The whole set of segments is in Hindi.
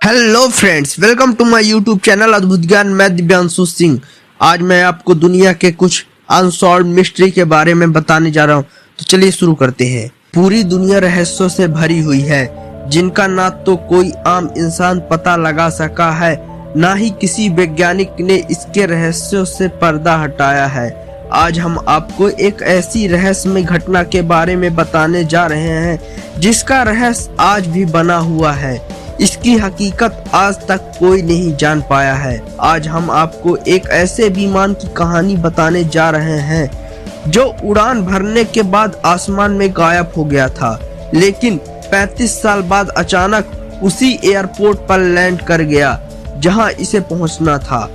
Hello friends, welcome to my YouTube channel Adbhut Gyan. मैं दिव्यांशु सिंह। आज मैं आपको दुनिया के कुछ अनसॉल्व मिस्ट्री के बारे में बताने जा रहा हूँ। तो चलिए शुरू करते हैं। पूरी दुनिया रहस्यों से भरी हुई है, जिनका ना तो कोई आम इंसान पता लगा सका है, ना ही किसी वैज्ञानिक ने इसके रहस्यों से पर्दा हटाया है। आज हम आपको एक ऐसी रहस्यमय घटना के बारे में बताने जा रहे हैं जिसका रहस्य आज भी बना हुआ है। इसकी हकीकत आज तक कोई नहीं जान पाया है। आज हम आपको एक ऐसे विमान की कहानी बताने जा रहे हैं जो उड़ान भरने के बाद आसमान में गायब हो गया था, लेकिन 35 साल बाद अचानक उसी एयरपोर्ट पर लैंड कर गया जहां इसे पहुंचना था।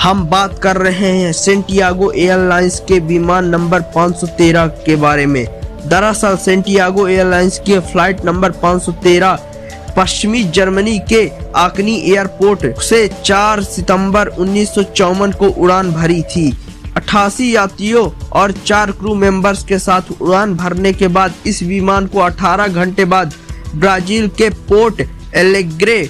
हम बात कर रहे हैं सेंटियागो एयरलाइंस के विमान नंबर 513 के बारे में। दरअसल सेंटियागो एयरलाइंस के फ्लाइट नंबर 513 पश्चिमी जर्मनी के आकनी एयरपोर्ट से 4 सितंबर 1954 को उड़ान भरी थी। 88 यात्रियों और 4 क्रू मेंबर्स के साथ उड़ान भरने के बाद इस विमान को 18 घंटे बाद ब्राजील के पोर्ट एलेग्रे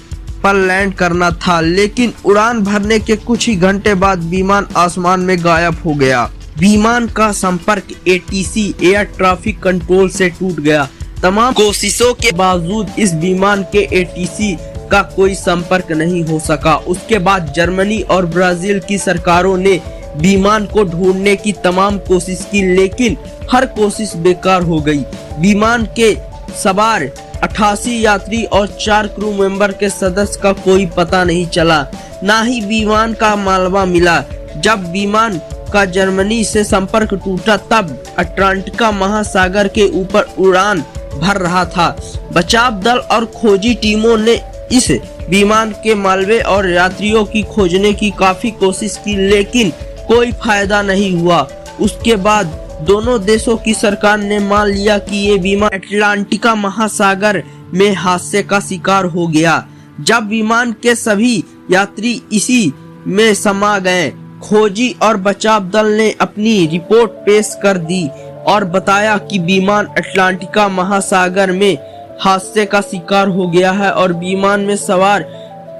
पर लैंड करना था, लेकिन उड़ान भरने के कुछ ही घंटे बाद विमान आसमान में गायब हो गया। विमान का संपर्क एटीसी एयर ट्रैफिक कंट्रोल से टूट गया। तमाम कोशिशों के बावजूद इस विमान के एटीसी का कोई संपर्क नहीं हो सका। उसके बाद जर्मनी और ब्राजील की सरकारों ने विमान को ढूंढने की तमाम कोशिश की, लेकिन हर कोशिश बेकार हो गई। विमान के सवार 88 यात्री और 4 क्रू मेंबर के सदस्य का कोई पता नहीं चला, ना ही विमान का मालवा मिला। जब विमान का जर्मनी से संपर्क टूटा तब अटलांटिक महासागर के ऊपर उड़ान भर रहा था। बचाव दल और खोजी टीमों ने इस विमान के मालवे और यात्रियों की खोजने की काफी कोशिश की, लेकिन कोई फायदा नहीं हुआ। उसके बाद दोनों देशों की सरकार ने मान लिया कि ये विमान अटलांटिक महासागर में हादसे का शिकार हो गया। जब विमान के सभी यात्री इसी में समा गए, खोजी और बचाव दल ने अपनी रिपोर्ट पेश कर दी और बताया कि विमान अटलांटिक महासागर में हादसे का शिकार हो गया है और विमान में सवार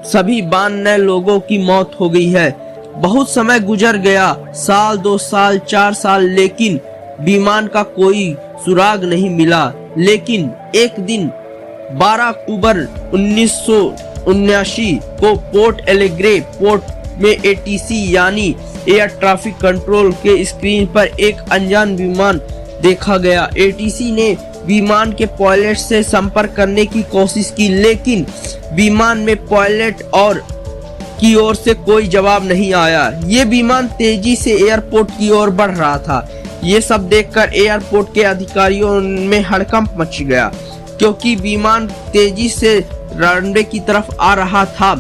सभी 92 लोगों की मौत हो गई है। बहुत समय गुजर गया, साल 2 साल 4 साल, लेकिन विमान का कोई सुराग नहीं मिला। लेकिन एक दिन 12 अक्टूबर 1979 को पोर्ट एलेग्रे पोर्ट में एटीसी यानी एयर ट्रैफिक कंट्रोल के स्क्रीन पर एक अनजान विमान देखा गया। एटीसी ने विमान के पायलट से संपर्क करने की कोशिश की, लेकिन विमान में पायलट और की ओर से कोई जवाब नहीं आया। ये विमान तेजी से एयरपोर्ट की ओर बढ़ रहा था। ये सब देखकर एयरपोर्ट के अधिकारियों में हड़कंप मच गया, क्योंकि विमान तेजी से रनवे की तरफ आ रहा था,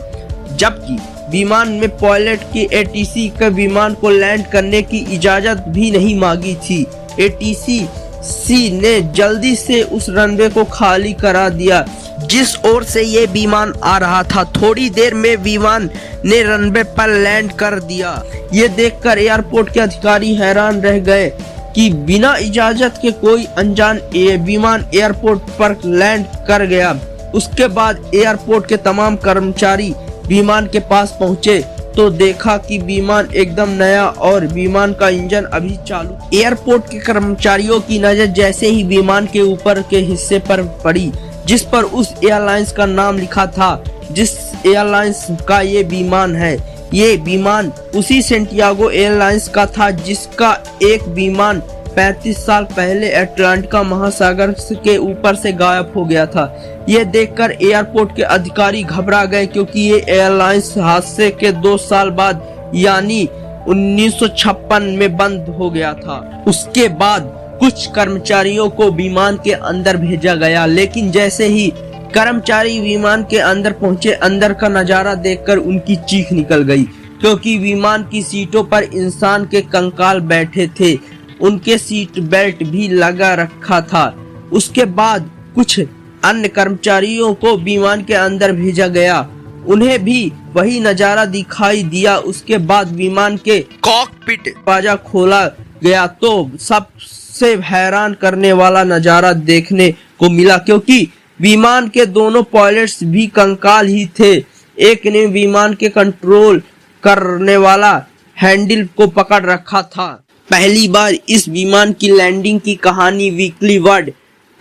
जबकि विमान में पायलट की एटीसी के विमान को लैंड करने की इजाजत भी नहीं मांगी थी। एटीसी ने जल्दी से उस रनवे को खाली करा दिया जिस ओर से ये विमान आ रहा था। थोड़ी देर में विमान ने रनवे पर लैंड कर दिया। ये देखकर एयरपोर्ट के अधिकारी हैरान रह गए कि बिना इजाजत के कोई अनजान विमान एयरपोर्ट पर लैंड कर गया। उसके बाद एयरपोर्ट के तमाम कर्मचारी विमान के पास पहुंचे तो देखा कि विमान एकदम नया और विमान का इंजन अभी चालू। एयरपोर्ट के कर्मचारियों की नजर जैसे ही विमान के ऊपर के हिस्से पर पड़ी, जिस पर उस एयरलाइंस का नाम लिखा था जिस एयरलाइंस का ये विमान है, ये विमान उसी सेंटियागो एयरलाइंस का था जिसका एक विमान 35 साल पहले अटलांटिक महासागर के ऊपर से गायब हो गया था। ये देखकर एयरपोर्ट के अधिकारी घबरा गए, क्योंकि ये एयरलाइंस हादसे के 2 साल बाद यानी 1956 में बंद हो गया था। उसके बाद कुछ कर्मचारियों को विमान के अंदर भेजा गया, लेकिन जैसे ही कर्मचारी विमान के अंदर पहुंचे, अंदर का नजारा देखकर उनकी चीख निकल गई, क्योंकि विमान की सीटों पर इंसान के कंकाल बैठे थे। उनके सीट बेल्ट भी लगा रखा था। उसके बाद कुछ अन्य कर्मचारियों को विमान के अंदर भेजा गया, उन्हें भी वही नजारा दिखाई दिया। उसके बाद विमान के कॉकपिट दरवाजा खोला गया तो सबसे हैरान करने वाला नजारा देखने को मिला, क्योंकि विमान के दोनों पायलट्स भी कंकाल ही थे। एक ने विमान के कंट्रोल करने वाला हैंडल को पकड़ रखा था। पहली बार इस विमान की लैंडिंग की कहानी वीकली वर्ल्ड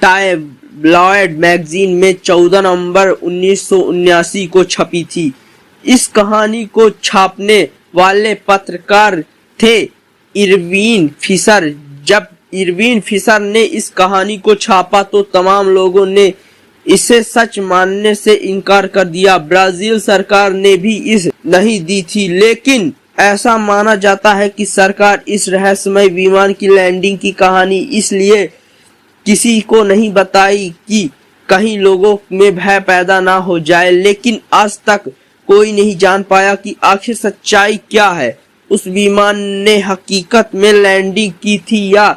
टाइब्लॉयड मैगजीन में 14 नवंबर 1979 को छपी थी। इस कहानी को छापने वाले पत्रकार थे इरविन फिशर। जब इरविन फिशर ने इस कहानी को छापा तो तमाम लोगों ने इसे सच मानने से इनकार कर दिया। ब्राजील सरकार ने भी इस नहीं दी थी, लेकिन ऐसा माना जाता है कि सरकार इस रहस्यमय विमान की लैंडिंग की कहानी इसलिए किसी को नहीं बताई कि कहीं लोगों में भय पैदा ना हो जाए। लेकिन आज तक कोई नहीं जान पाया कि आखिर सच्चाई क्या है। उस विमान ने हकीकत में लैंडिंग की थी या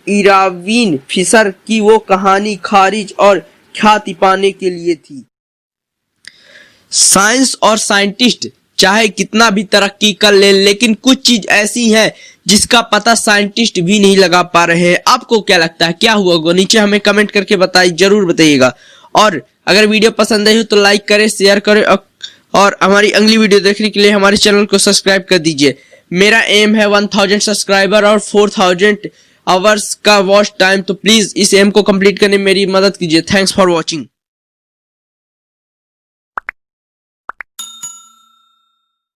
इरविन फिशर की वो कहानी खारिज और ख्याति पाने के लिए थी। साइंस और साइंटिस्ट चाहे कितना भी तरक्की कर ले, लेकिन कुछ चीज ऐसी है जिसका पता साइंटिस्ट भी नहीं लगा पा रहे हैं। आपको क्या लगता है, क्या हुआ होगा? नीचे हमें कमेंट करके जरूर बताइएगा। और अगर वीडियो पसंद आई हो तो लाइक करें, शेयर करें और हमारी अगली वीडियो देखने के लिए हमारे चैनल को सब्सक्राइब कर दीजिए। मेरा एम है 1000 सब्सक्राइबर और 4000 आवर्स का वॉच टाइम, तो प्लीज इस एम को कंप्लीट करने में मेरी मदद कीजिए। Thanks for watching.